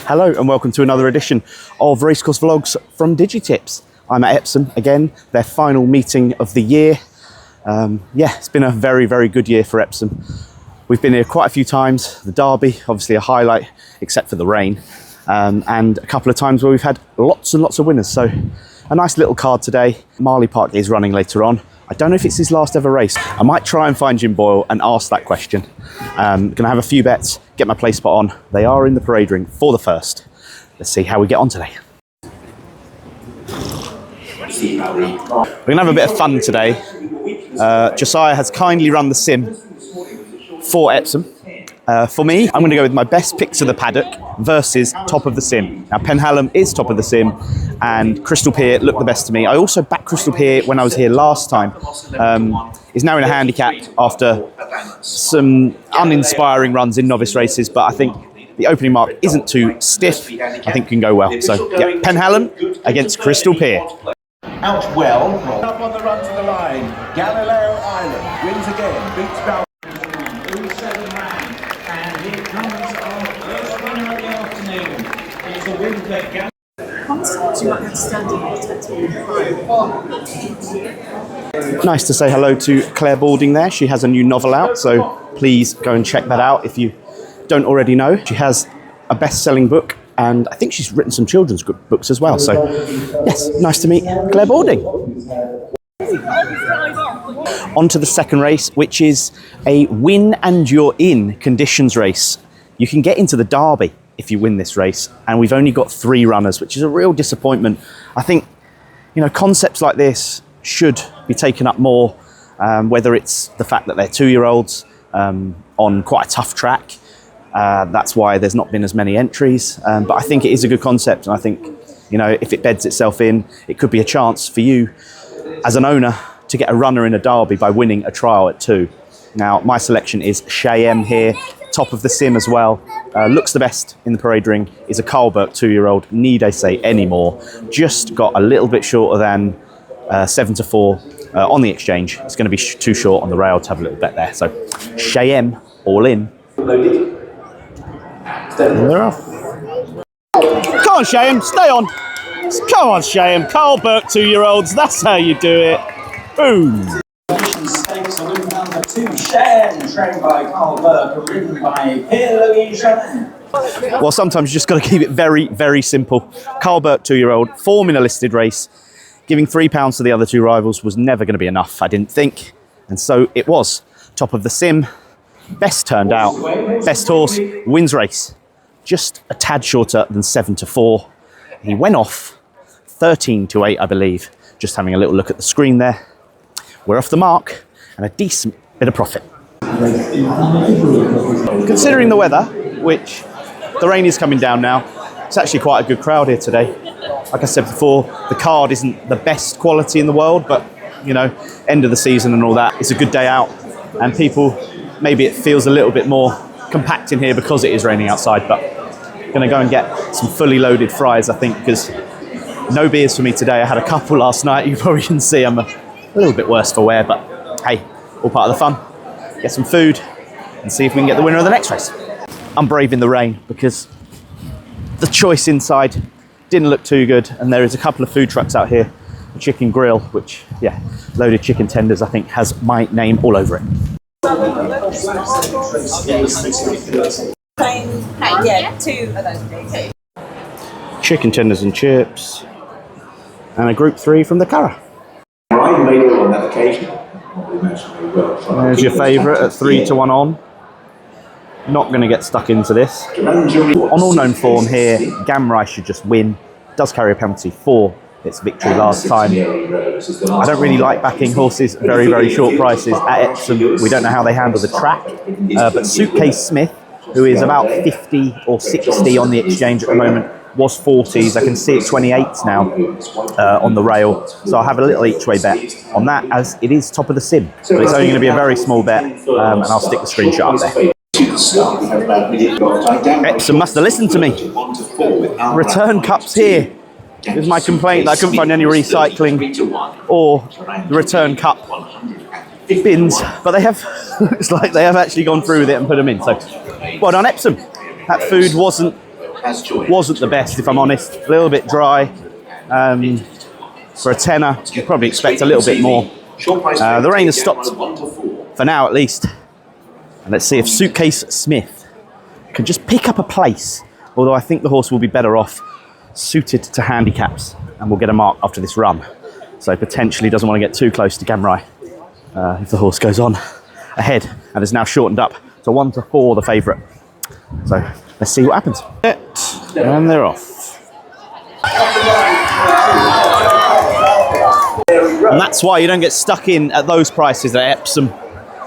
Hello and welcome to another edition of Racecourse Vlogs from Digitips. I'm at Epsom again, their final meeting of the year. It's been a very, very good year for Epsom. We've been here quite a few times. The Derby, obviously a highlight, except for the rain. And a couple of times where we've had lots and lots of winners. So a nice little card today. Marley Park is running later on. I don't know if it's his last ever race. I might try and find Jim Boyle and ask that question. Gonna have a few bets, get my play spot on. They are in the parade ring for the first. Let's see how we get on today. We're gonna have a bit of fun today. Josiah has kindly run the sim for Epsom. For me, I'm going to go with my best picks of the paddock versus top of the sim. Now, Penhallam is top of the sim, and Crystal Pier looked the best to me. I also backed Crystal Pier when I was here last time. Is now in a handicap after some uninspiring runs in novice races, but I think the opening mark isn't too stiff. I think can go well. So, yeah, Penhallam against Crystal Pier. Out well. Up on the run to the line. Galileo Island wins again. Beats Bal. And here comes our first winner of the afternoon. It's a win for Galileo. Nice to say hello to Claire Balding there. She has a new novel out, so please go and check that out if you don't already know. She has a best-selling book, and I think she's written some children's books as well. So, yes, nice to meet Claire Balding. On to the second race, which is a win and you're in conditions race. You can get into the Derby if you win this race, and we've only got 3 runners, which is a real disappointment. I think, you know, concepts like this should be taken up more, whether it's the fact that they're 2-year-olds on quite a tough track. That's why there's not been as many entries, but I think it is a good concept, and I think, you know, if it beds itself in, it could be a chance for you as an owner to get a runner in a Derby by winning a trial at 2. Now, my selection is Cheyenne here, top of the sim as well. Looks the best in the parade ring, is a Carl Burke 2-year-old, need I say any more. Just got a little bit shorter than 7-4 on the exchange. It's going to be too short on the rail to have a little bet there. So, Cheyenne, all in. They're off. Come on, Cheyenne, stay on. Come on, Cheyenne. Carl Burke 2-year-olds, that's how you do it. Boom. Stakes are win number 2, Cheyenne, trained by Carl Burke, ridden by Pierre-Louis Jamin. Well, sometimes you just got to keep it very, very simple. Carl Burke 2-year-old, form in a listed race. Giving £3 to the other 2 rivals was never going to be enough, I didn't think. And so it was. Top of the sim, best turned out, best horse, wins race. Just a tad shorter than 7-4. He went off 13-8, I believe. Just having a little look at the screen there. We're off the mark and a decent bit of profit. Considering the weather, which the rain is coming down now, it's actually quite a good crowd here today. Like I said before, the card isn't the best quality in the world, but, you know, end of the season and all that, it's a good day out. And people, maybe it feels a little bit more compact in here because it is raining outside, but going to go and get some fully loaded fries, I think, because no beers for me today. I had a couple last night. You probably can see I'm a little bit worse for wear, but hey, all part of the fun. Get some food and see if we can get the winner of the next race. I'm braving the rain because the choice inside didn't look too good, and there is a couple of food trucks out here. A chicken grill, which, yeah, loaded chicken tenders, I think, has my name all over it. Yeah, 2 of those please. Chicken tenders and chips, and a group 3 from the Curragh. On that occasion. There's your favourite at 3-1 on. Not going to get stuck into this. On all known form here, Gamrai should just win. Does carry a penalty for its victory last time. I don't really like backing horses at very, very short prices at Epsom. We don't know how they handle the track. But Suitcase Smith, who is about 50 or 60 on the exchange at the moment, was 40s. I can see it 28s now on the rail. So I'll have a little each way bet on that, as it is top of the sim. But it's only going to be a very small bet, and I'll stick the screenshot up there. Epsom must have listened to me. Return cups here. Is my complaint that I couldn't find any recycling or the return cup bins, but they have, looks like they have actually gone through with it and put them in. So, well done, Epsom. That food wasn't has joined. Wasn't the best, if I'm honest. A little bit dry. For a tenner, you'd probably expect a little bit more. The rain has stopped, for now at least. And let's see if Suitcase Smith can just pick up a place. Although I think the horse will be better off suited to handicaps and will get a mark after this run. So potentially doesn't want to get too close to Gamrai if the horse goes on ahead and is now shortened up to 1 to 4, the favourite. So let's see what happens. And they're off. And that's why you don't get stuck in at those prices at Epsom.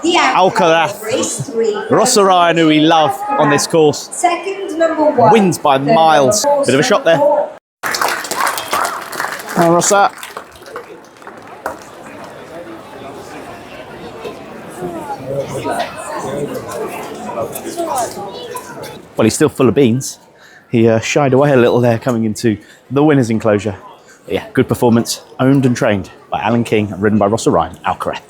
Alcaraz, Rosarayan, who we love on this course, Second, number 1. wins by miles. Bit of a shot there. Oh, Rossa. Well, he's still full of beans. He shied away a little there coming into the winner's enclosure. But yeah, good performance, owned and trained by Alan King and ridden by Rosarayan, Alcaraz.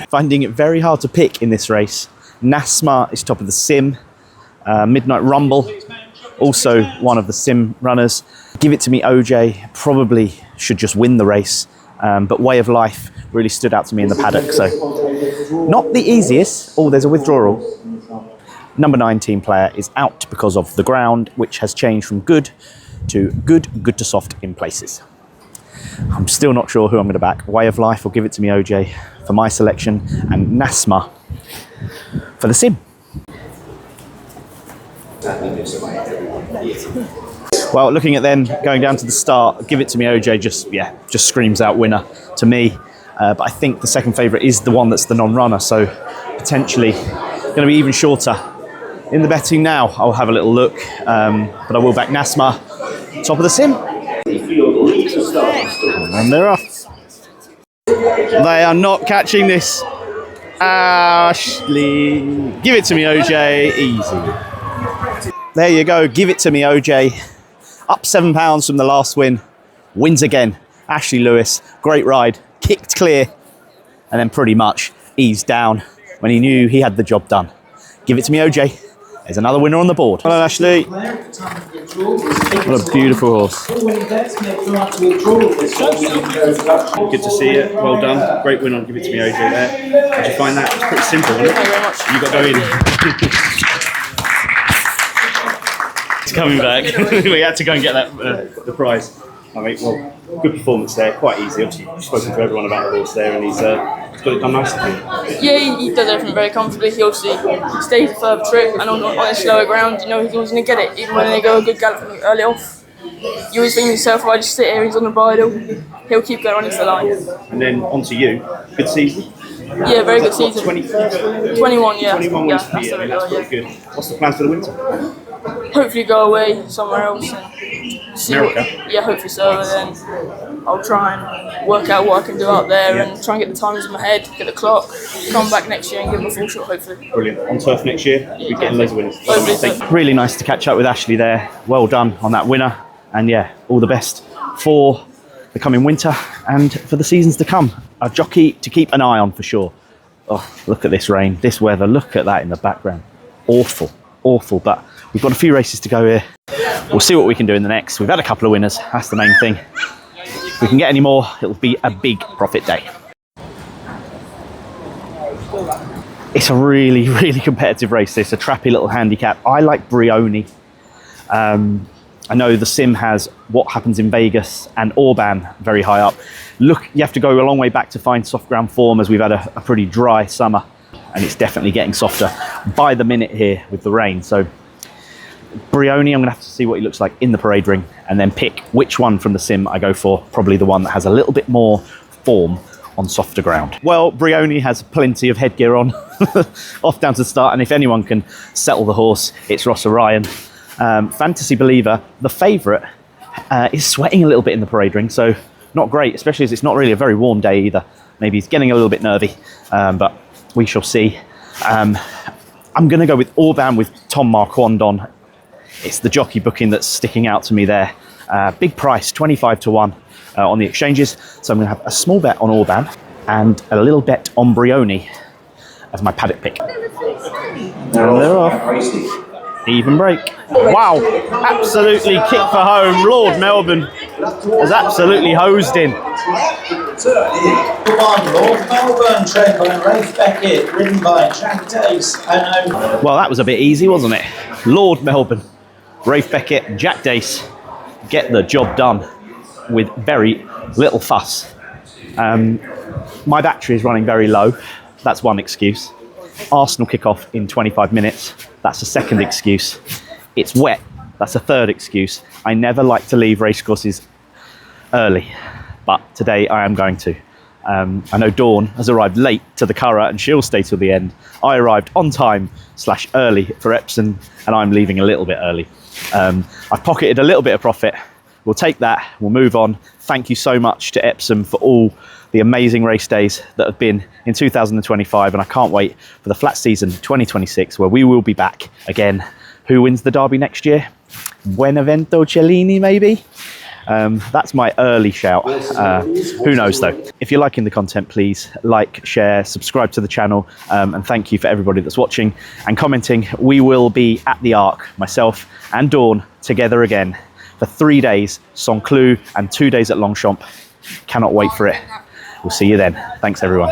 Finding it very hard to pick in this race. Nasma is top of the sim. Midnight Rumble, also one of the sim runners. Give It To Me OJ probably should just win the race, but Way of Life really stood out to me in the paddock. So not the easiest. Oh, there's a withdrawal. Number 19 player is out because of the ground, which has changed from good to good to soft in places. I'm still not sure who I'm going to back. Way of Life or Give It To Me OJ for my selection, and Nasma for the sim. Well, looking at them going down to the start, Give It To Me OJ just screams out winner to me. But I think the second favourite is the one that's the non-runner, so potentially going to be even shorter. In the betting now, I'll have a little look, but I will back Nasma, top of the sim. And they're off. They are not catching this. Ashley, Give It To Me OJ, easy. There you go, Give It To Me OJ. Up £7 from the last win, wins again. Ashley Lewis, great ride, kicked clear, and then pretty much eased down when he knew he had the job done. Give It To Me OJ. There's another winner on the board. Hello, Ashley. What a beautiful horse. Good to see you. Well done. Great win on Give It To Me OJ there. Did you find that? It's pretty simple, wasn't it? Thank you very much. You got to go in. It's coming back. We had to go and get that the prize. I mean, well, good performance there. Quite easy. Obviously, you've spoken to everyone about the horse there, and he's got it done nicely. Yeah, he does everything very comfortably. He obviously stays a further trip, and on a slower ground, you know, he's always going to get it, even when they go a good gallop early off. You always think to yourself, if I just sit here, he's on the bridle, he'll keep going on into the line. And then on to you. Good season. Yeah, very good season. 21, yeah. 21 wins for that's you. I mean, the that's pretty good. What's the plans for the winter? Hopefully go away somewhere else and see America? Yeah, hopefully so. And then I'll try and work out what I can do out there and try and get the times in my head, get the clock, come back next year and give them a full shot, hopefully. Brilliant. On turf next year, we're getting loads of winners. Hopefully so. Really nice to catch up with Ashley there. Well done on that winner. And yeah, all the best for the coming winter and for the seasons to come. A jockey to keep an eye on for sure. Oh, look at this rain, this weather. Look at that in the background. Awful, awful. But we've got a few races to go here. We'll see what we can do in the next. We've had a couple of winners. That's the main thing. If we can get any more, it'll be a big profit day. It's a really, really competitive race. It's a trappy little handicap. I like Brioni. I know the sim has What Happens in Vegas and Orban very high up. Look, you have to go a long way back to find soft ground form, as we've had a pretty dry summer, and it's definitely getting softer by the minute here with the rain. So Brioni, I'm gonna have to see what he looks like in the parade ring and then pick which one from the sim I go for. Probably the one that has a little bit more form on softer ground. Well, Brioni has plenty of headgear on off down to the start, and if anyone can settle the horse, it's Rosarayan. Fantasy Believer, the favourite, is sweating a little bit in the parade ring, so not great, especially as it's not really a very warm day either. Maybe he's getting a little bit nervy, but we shall see. I'm going to go with Orban with Tom Marquandon. It's the jockey booking that's sticking out to me there. Big price, 25 to 1 on the exchanges, so I'm going to have a small bet on Orban. and a little bet on Brioni as my paddock pick. And they're off. Even break. Wow, absolutely kick for home. Lord Melbourne has absolutely hosed in. Come on, Lord Melbourne, trained by Rafe Beckett, ridden by Jack Dace. Well, that was a bit easy, wasn't it? Lord Melbourne, Rafe Beckett, Jack Dace get the job done with very little fuss. My battery is running very low. That's one excuse. Arsenal kick off in 25 minutes. That's a second excuse. It's wet. That's a third excuse. I never like to leave racecourses early, but today I am going to. I know Dawn has arrived late to the Curragh and she'll stay till the end. I arrived on time / early for Epsom and I'm leaving a little bit early. I've pocketed a little bit of profit. We'll take that, we'll move on. Thank you so much to Epsom for all the amazing race days that have been in 2025, and I can't wait for the flat season 2026 where we will be back again. Who wins the Derby next year? Buenavento Cellini, maybe? That's my early shout. Who knows though? If you're liking the content, please like, share, subscribe to the channel, and thank you for everybody that's watching and commenting. We will be at the Arc, myself and Dawn, together again for 3 days, Saint-Cloud, and 2 days at Longchamp. Cannot wait for it. We'll see you then. Thanks everyone.